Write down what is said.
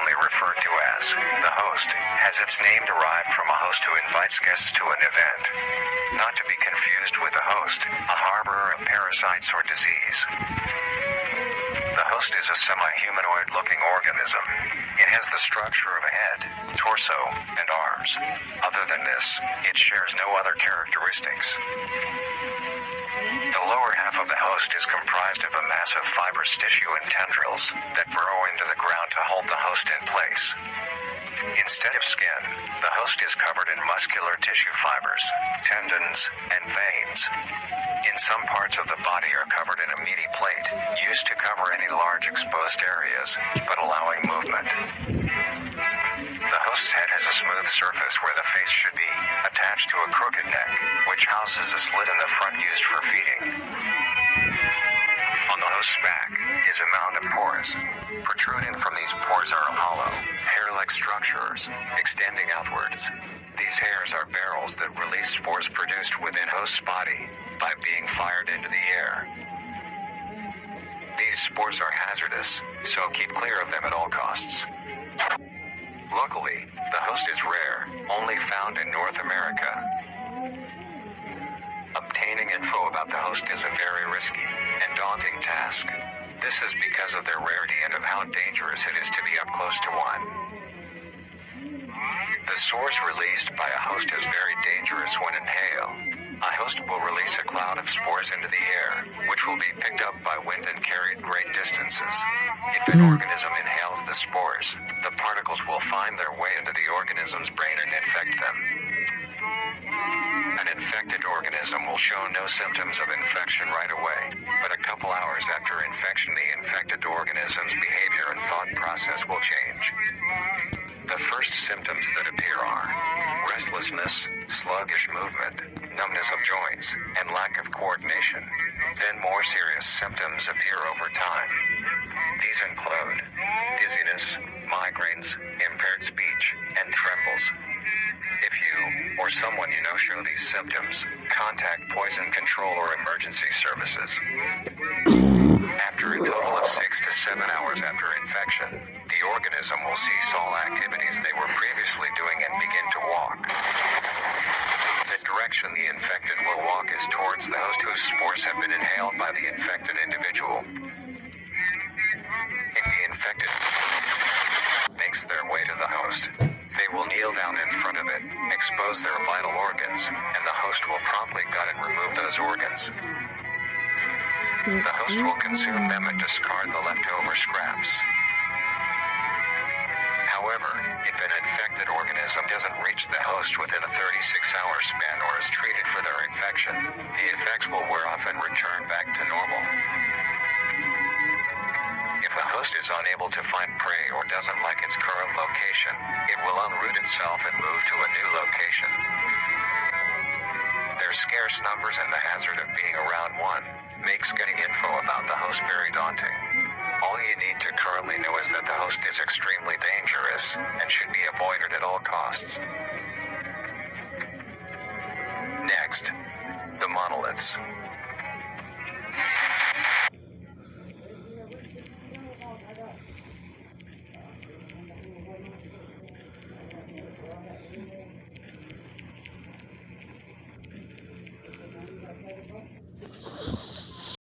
commonly referred to as the host, has its name derived from a host who invites guests to an event. Not to be confused with a host, a harborer of parasites or disease. The host is a semi-humanoid-looking organism. It has the structure of a head, torso, and arms. Other than this, it shares no other characteristics. The lower half of the host is comprised of a mass of fibrous tissue and tendrils that burrow into the ground to hold the host in place. Instead of skin, the host is covered in muscular tissue fibers, tendons, and veins. In some parts of the body are covered in a meaty plate, used to cover any large exposed areas, but allowing movement. The host's head has a smooth surface where the face should be, attached to a crooked neck, which houses a slit in the front used for feeding. On the host's back is a mound of pores. Protruding from these pores are hollow, hair-like structures, extending outwards. These hairs are barrels that release spores produced within host's body by being fired into the air. These spores are hazardous, so keep clear of them at all costs. Luckily, the host is rare, only found in North America. Obtaining info about the host is a very risky and daunting task. This is because of their rarity and of how dangerous it is to be up close to one. The source released by a host is very dangerous when inhaled. A host will release a cloud of spores into the air, which will be picked up by wind and carried great distances. If an organism inhales the spores, the particles will find their way into the organism's brain and infect them. An infected organism will show no symptoms of infection right away, but a couple hours after infection, the infected organism's behavior and thought process will change. The first symptoms that appear are restlessness, sluggish movement, numbness of joints, and lack of coordination. Then more serious symptoms appear over time. These include dizziness, migraines, impaired speech, and trembles. If you, or someone you know show these symptoms, contact poison control or emergency services. After a total of 6 to 7 hours after infection, the organism will cease all activities they were previously doing and begin to walk. The direction the infected will walk is towards the host whose spores have been inhaled by the infected individual. If the infected makes their way to the host, they will kneel down in front of it, expose their vital organs, and the host will promptly gut and remove those organs. The host will consume them and discard the leftover scraps. However, if an infected organism doesn't reach the host within a 36-hour span or is treated for their infection, the effects will wear off and return back to normal. If the host is unable to find prey or doesn't like its current location, it will unroot itself and move to a new location. Their scarce numbers and the hazard of being around one makes getting info about the host very daunting. All you need to currently know is that the host is extremely dangerous and should be avoided at all costs. Next, the monoliths.